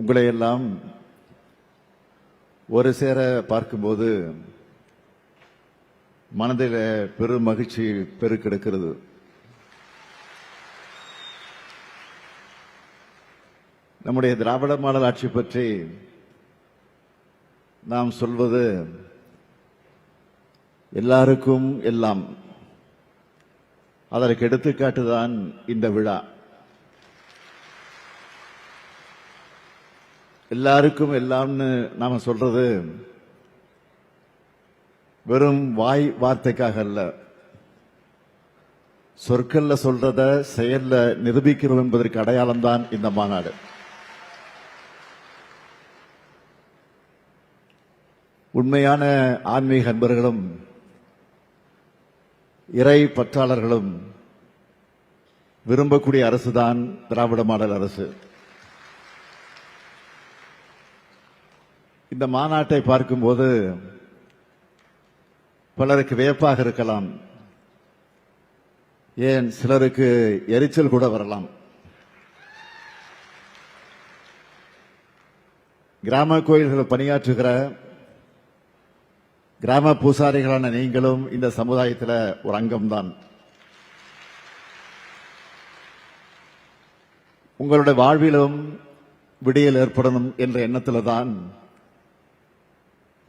உங்களை எல்லாம் ஒரு சேர பார்க்கும்போது மனதில் பெரும் மகிழ்ச்சி பெருக்கெடுக்கிறது. நம்முடைய திராவிட மாடல் ஆட்சி பற்றி நாம் சொல்வது எல்லாருக்கும் எல்லாம். அதற்கு எடுத்துக்காட்டுதான் இந்த விழா. எல்லாருக்கும் எல்லாம்னு நாம சொல்றது வெறும் வாய் வார்த்தைக்காக அல்ல, சொற்கள்ல சொல்றத செயல்ல நிரூபிக்கிறோம் என்பதற்கு அடையாளம் தான் இந்த மாநாடு. உண்மையான ஆன்மீக அன்பர்களும் இறை பற்றாளர்களும் விரும்பக்கூடிய அரசுதான் திராவிட மாடல் அரசு. இந்த மாநாட்டை பார்க்கும்போது பலருக்கு வியப்பாக இருக்கலாம், ஏன் சிலருக்கு எரிச்சல் கூட வரலாம். கிராம கோயில்களில் பணியாற்றுகிற கிராம பூசாரிகளான நீங்களும் இந்த சமுதாயத்தில் ஒரு அங்கம்தான். உங்களுடைய வாழ்விலும் விடியல் ஏற்படணும் என்ற எண்ணத்தில் தான்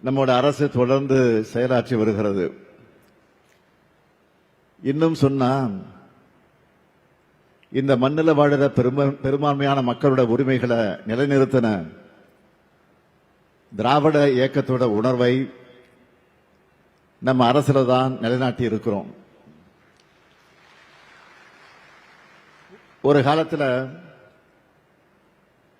நம்முடைய அரசு தொடர்ந்து செயலாற்றி வருகிறது. இன்னும் சொன்னா, இந்த மண்ணில் வாழுற பெரும்பான்மையான மக்களுடைய உரிமைகளை நிலைநிறுத்தின திராவிட இயக்கத்தோட உணர்வை நம்ம அரசுல தான் நிலைநாட்டி இருக்கிறோம். ஒரு காலத்தில்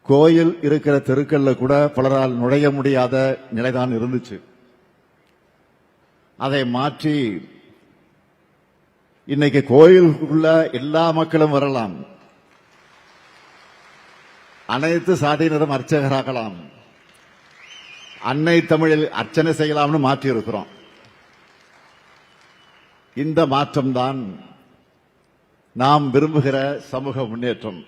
கோயில் இருக்கிற தெருக்கள்ல கூட பலரால் நுழைய முடியாத நிலைதான் இருந்துச்சு. அதை மாற்றி இன்னைக்கு கோயிலுக்குள்ள எல்லா மக்களும் வரலாம், அனைத்து சாதியினரும் அர்ச்சகராகலாம், அன்னை தமிழில் அர்ச்சனை செய்யலாம்னு மாற்றி இருக்கிறோம். இந்த மாற்றம்தான் நாம் விரும்புகிற சமூக முன்னேற்றம்.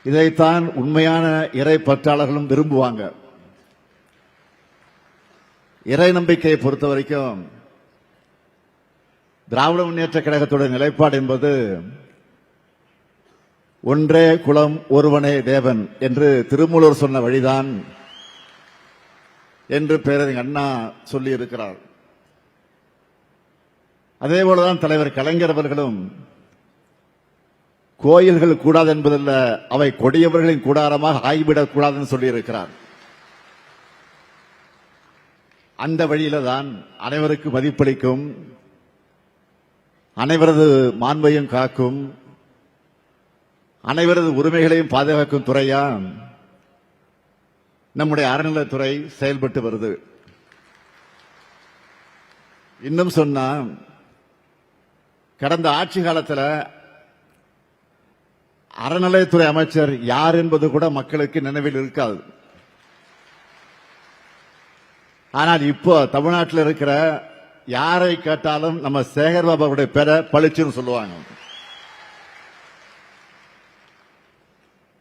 இதைத்தான் உண்மையான இறை பற்றாளர்களும் விரும்புவாங்க. இறை நம்பிக்கையை பொறுத்த வரைக்கும் திராவிட முன்னேற்ற கழகத்தோட நிலைப்பாடு என்பது ஒன்றே குலம் ஒருவனே தேவன் என்று திருமூலர் சொன்ன வழிதான் என்று பேரறிஞர் அண்ணா சொல்லி இருக்கிறார். அதே போலதான் தலைவர் கலைஞர் அவர்களும் கோயில்கள் கூடாது என்பதல்ல, அவை கொடியவர்களின் கூடாரமாக ஆகிவிடக் கூடாதுன்னு சொல்லி இருக்கிறார். அந்த வழியில தான் அனைவருக்கு மதிப்பளிக்கும், அனைவரது மாண்பையும் காக்கும், அனைவரது உரிமைகளையும் பாதுகாக்கும் துறையா நம்முடைய அறநிலையத்துறை செயல்பட்டு வருது. இன்னும் சொன்னா, கடந்த ஆட்சி காலத்தில் அறநிலையத்துறை அமைச்சர் யார் என்பது கூட மக்களுக்கு நினைவில் இருக்காது. ஆனால் இப்போ தமிழ்நாட்டில் இருக்கிற யாரை கேட்டாலும் நம்ம சேகர் பாபாவுடைய பேரை பளிச்சுன்னு சொல்லுவாங்க.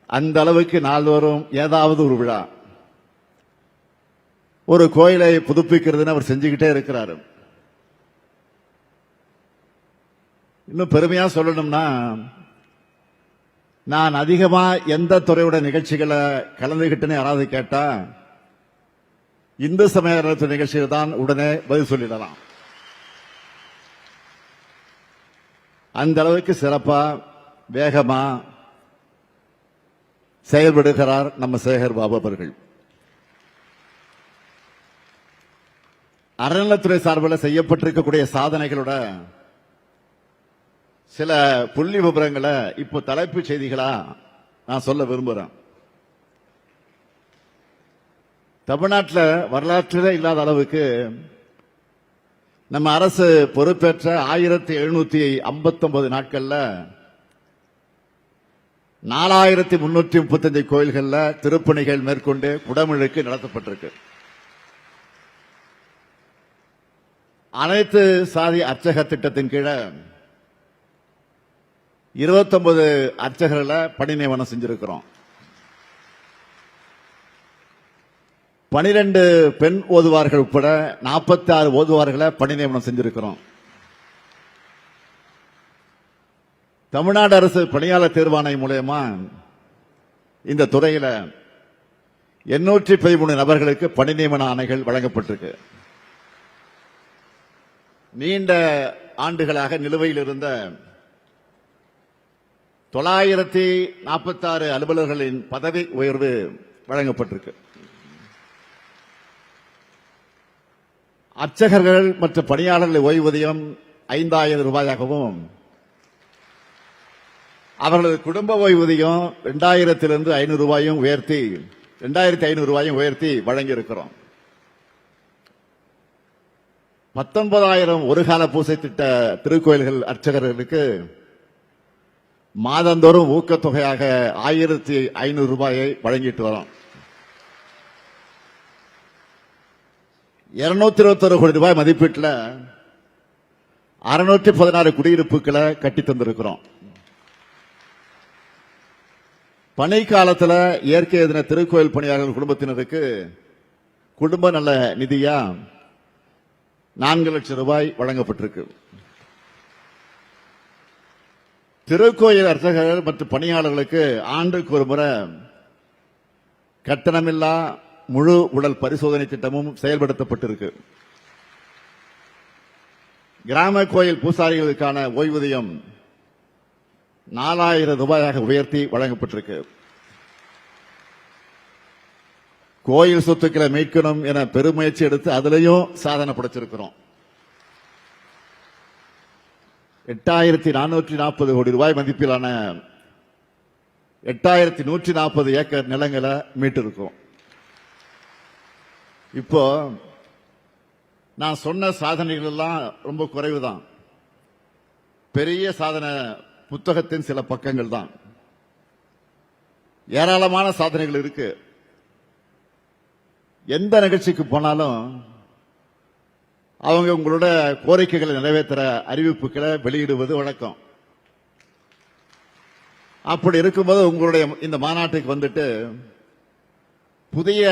அந்த அளவுக்கு நாள்தோறும் ஏதாவது ஒரு விழா, ஒரு கோயிலை புதுப்பிக்கிறதுன்னு அவர் செஞ்சுக்கிட்டே இருக்கிறாரு. இன்னும் பெருமையா சொல்லணும்னா, நான் அதிகமா எந்த துறையோட நிகழ்ச்சிகளை கலந்துகிட்டேன்னு யாராவது கேட்டா இந்து சமய அறநிலையத்துறை நிகழ்ச்சியில் தான் உடனே பதில் சொல்லிடலாம். அந்த அளவுக்கு சிறப்பா வேகமா செயல்படுகிறார் நம்ம சேகர் பாபு அவர்கள். அறநிலையத்துறை சார்பில் செய்யப்பட்டிருக்கக்கூடிய சாதனைகளோட சில புள்ளி விவரங்களை இப்போ தலைப்புச் செய்திகளா நான் சொல்ல விரும்புறேன். தமிழ்நாட்டில் வரலாற்றிலே இல்லாத அளவுக்கு நம்ம அரசு பொறுப்பேற்ற 1759 நாட்கள்ல 4335 கோயில்கள்ல திருப்பணிகள் மேற்கொண்டு குடமுழுக்கு நடத்தப்பட்டிருக்கு. அனைத்து சாதி அர்ச்சக திட்டத்தின் கீழ 29 அர்ச்சகர்களை பணி நியமனம் செஞ்சிருக்கிறோம். 12 பெண் ஓதுவார்கள் உட்பட 46 ஓதுவார்களை பணி நியமனம் செஞ்சிருக்கிறோம். தமிழ்நாடு அரசு பணியாளர் தேர்வாணையம் மூலமா இந்த துறையில 813 நபர்களுக்கு பணி நியமன ஆணைகள் வழங்கப்பட்டிருக்கு. நீண்ட ஆண்டுகளாக நிலுவையில் இருந்த 946 அலுவலர்களின் பதவி உயர்வு வழங்கப்பட்டிருக்கு. அர்ச்சகர்கள் மற்றும் பணியாளர்கள் ஓய்வூதியம் 5000 ரூபாயாகவும் அவர்களது குடும்ப ஓய்வூதியம் 2000 500 ரூபாயும் உயர்த்தி 2500 ரூபாயும் உயர்த்தி வழங்கியிருக்கிறோம். 19000 ஒருகால பூசை திட்ட திருக்கோயில்கள் அர்ச்சகர்களுக்கு மாதந்தோறும் ஊக்கத்தொகையாக 1500 ரூபாயை வழங்கிட்டு வரோம். 221 கோடி ரூபாய் மதிப்பீட்டில் 616 குடியிருப்புகளை கட்டி தந்திருக்கிறோம். பணி காலத்தில் இயற்கை எதிர திருக்கோயில் பணியாளர்கள் குடும்பத்தினருக்கு குடும்ப நல நிதியா 4 லட்சம் ரூபாய் வழங்கப்பட்டிருக்கு. திருக்கோயில் அர்ச்சகர்கள் மற்றும் பணியாளர்களுக்கு ஆண்டுக்கு ஒரு முறை கட்டணமில்லா முழு உடல் பரிசோதனை திட்டமும் செயல்படுத்தப்பட்டிருக்கு. கிராம கோயில் பூசாரிகளுக்கான ஓய்வூதியம் 4000 ரூபாயாக உயர்த்தி வழங்கப்பட்டிருக்கு. கோயில் சொத்துக்களை மீட்கணும் என பெருமுயற்சி எடுத்து அதிலையும் சாதனை படைச்சிருக்கிறோம். 8440 கோடி ரூபாய் மதிப்பிலான 8140 ஏக்கர் நிலங்களை மீட்டிருக்கோம். இப்போ நான் சொன்ன சாதனைகள் எல்லாம் ரொம்ப குறைவுதான். பெரிய சாதனை புத்தகத்தின் சில பக்கங்கள் தான். ஏராளமான சாதனைகள் இருக்கு. எந்த நிகழ்ச்சிக்கு போனாலும் அவங்க உங்களோட கோரிக்கைகளை நிறைவேற்ற அறிவிப்புகளை வெளியிடுவது வழக்கம். அப்படி இருக்கும்போது உங்களுடைய இந்த மாநாட்டுக்கு வந்துட்டு புதிய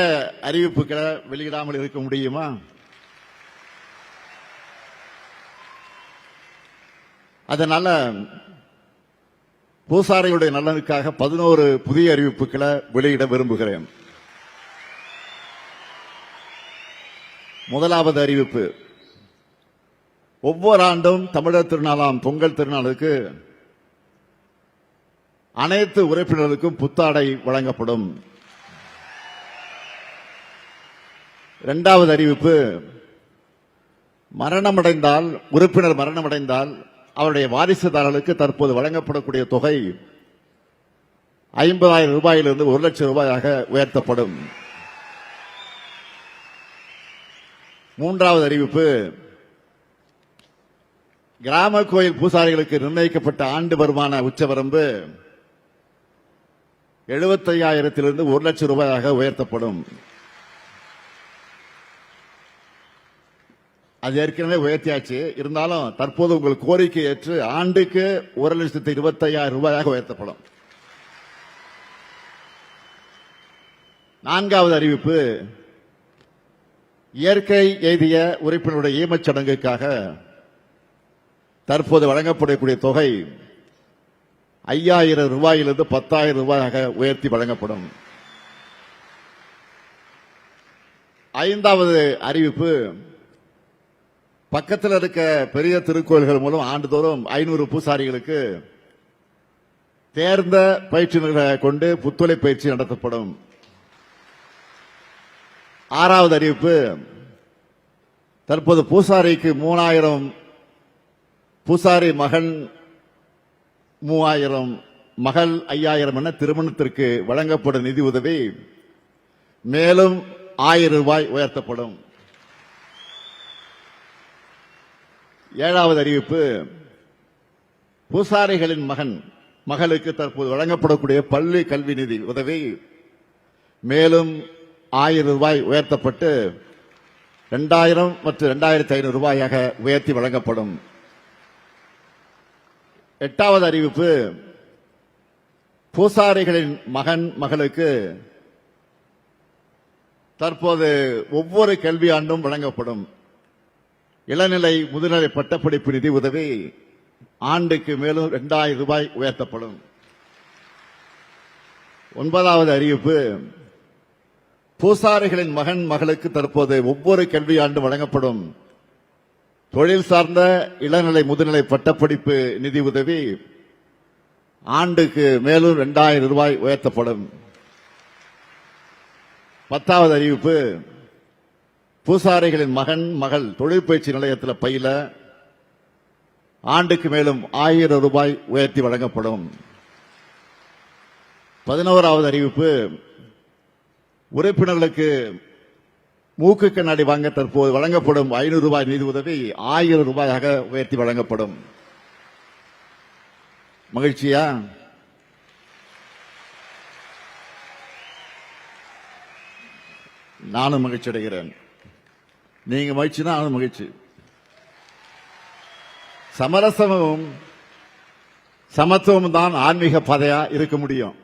அறிவிப்புகளை வெளியிடாமல் இருக்க முடியுமா? அதனால பூசாரிகளுடைய நலனுக்காக 11 புதிய அறிவிப்புகளை வெளியிட விரும்புகிறேன். முதலாவது அறிவிப்பு, ஒவ்வொரு ஆண்டும் தமிழர் திருநாளாம் பொங்கல் திருநாளுக்கு அனைத்து உறுப்பினர்களுக்கும் புத்தாடை வழங்கப்படும். இரண்டாவது அறிவிப்பு, உறுப்பினர் மரணமடைந்தால் அவருடைய வாரிசுதாரர்களுக்கு தற்போது வழங்கப்படக்கூடிய தொகை 50,000 ரூபாயிலிருந்து 1 லட்சம் ரூபாயாக உயர்த்தப்படும். மூன்றாவது அறிவிப்பு, கிராம கோயில் பூசாரிகளுக்கு நிர்ணயிக்கப்பட்ட ஆண்டு வருமான உச்சவரம்பு 75,000 1 லட்சம் ரூபாயாக உயர்த்தப்படும். அது ஏற்கனவே உயர்த்தியாச்சு. இருந்தாலும் தற்போது உங்கள் கோரிக்கை ஏற்று ஆண்டுக்கு 1,25,000 ரூபாயாக உயர்த்தப்படும். நான்காவது அறிவிப்பு, இயற்கை எய்திய உறுப்பினருடைய ஈமச் சடங்குக்காக தற்போது வழங்கப்படக்கூடிய தொகை 5,000 ரூபாயிலிருந்து 10,000 ரூபாயாக உயர்த்தி வழங்கப்படும். ஐந்தாவது அறிவிப்பு, பக்கத்தில் இருக்க பெரிய திருக்கோயில்கள் மூலம் ஆண்டுதோறும் 500 பூசாரிகளுக்கு தேர்ந்த பயிற்சியினர்களை கொண்டு புத்துழை பயிற்சி நடத்தப்படும். ஆறாவது அறிவிப்பு, தற்போது பூசாரிக்கு 3000, பூசாரி மகன் 3000, மகள் 5000 என திருமணத்திற்கு வழங்கப்படும் நிதி உதவி மேலும் 1000 ரூபாய் உயர்த்தப்படும். ஏழாவது அறிவிப்பு, பூசாரிகளின் மகளுக்கு தற்போது வழங்கப்படக்கூடிய பள்ளி கல்வி நிதி உதவி மேலும் 1000 ரூபாய் உயர்த்தப்பட்டு 2000 மற்றும் 2500 ரூபாயாக உயர்த்தி வழங்கப்படும். எட்டாவது அறிவிப்பு, பூசாரிகளின் மகன் மகளுக்கு தற்போது ஒவ்வொரு கல்வியாண்டும் வழங்கப்படும் இளநிலை முதுநிலை பட்டப்படிப்பு நிதி உதவி ஆண்டுக்கு மேலும் 2000 ரூபாய் உயர்த்தப்படும். ஒன்பதாவது அறிவிப்பு, பூசாரிகளின் மகன் மகளுக்கு தற்போது ஒவ்வொரு கல்வியாண்டு வழங்கப்படும் தொழில் சார்ந்த இளநிலை முதுநிலை பட்டப்படிப்பு நிதி உதவி ஆண்டுக்கு மேலும் 2000 ரூபாய் உயர்த்தப்படும். 10வது அறிவிப்பு, பூசாரிகளின் மகன் மகள் தொழிற்பயிற்சி நிலையத்தில் பயில ஆண்டுக்கு மேலும் 1000 ரூபாய் உயர்த்தி வழங்கப்படும். 11வது அறிவிப்பு, உறுப்பினர்களுக்கு மூக்கு கண்ணாடி வாங்க தற்போது வழங்கப்படும் 500 ரூபாய் நிதி உதவி 1000 ரூபாயாக உயர்த்தி வழங்கப்படும். மகிழ்ச்சியா? நானும் மகிழ்ச்சி அடைகிறேன். நீங்க மகிழ்ச்சினா நானும் மகிழ்ச்சி. சமரசமும் சமத்துவம் தான் ஆன்மீக பாதையா இருக்க முடியும்.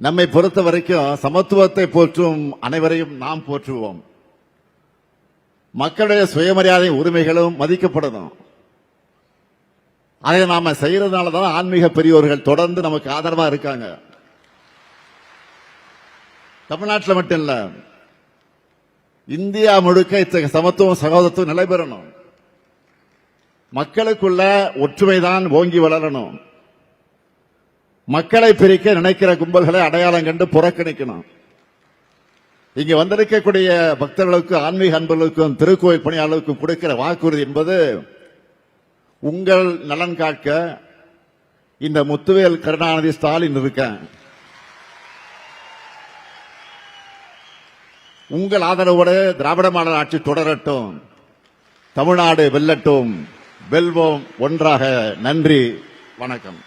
நம்மை பொறுத்த வரைக்கும் சமத்துவத்தை போற்றும் அனைவரையும் நாம் போற்றுவோம். மக்களுடைய சுயமரியாதை உரிமைகளும் மதிக்கப்படணும். அதை நாம செய்யறதுனால தான் ஆன்மீக பெரியோர்கள் தொடர்ந்து நமக்கு ஆதரவா இருக்காங்க. தமிழ்நாட்டில் மட்டும் இல்ல, இந்தியா முழுக்க இத்தகைய சமத்துவம் சகோதரத்துவம் நிலை பெறணும். மக்களுக்குள்ள ஒற்றுமைதான் ஓங்கி வளரணும். மக்களை பிரிக்க நினைக்கிற கும்பல்களை அடையாளம் கண்டு புறக்கணிக்கணும். இங்க வந்திருக்கக்கூடிய பக்தர்களுக்கும் ஆன்மீக அன்பர்களுக்கும் திருக்கோயில் பணியாளர்களுக்கும் கொடுக்கிற வாக்குறுதி என்பது, உங்கள் நலன் காக்க இந்த முத்துவேல் கருணாநிதி ஸ்டாலின் இருக்கேன். உங்கள் ஆதரவோடு திராவிட மாடல் ஆட்சி தொடரட்டும். தமிழ்நாடு வெல்லட்டும். வெல்வோம் ஒன்றாக. நன்றி, வணக்கம்.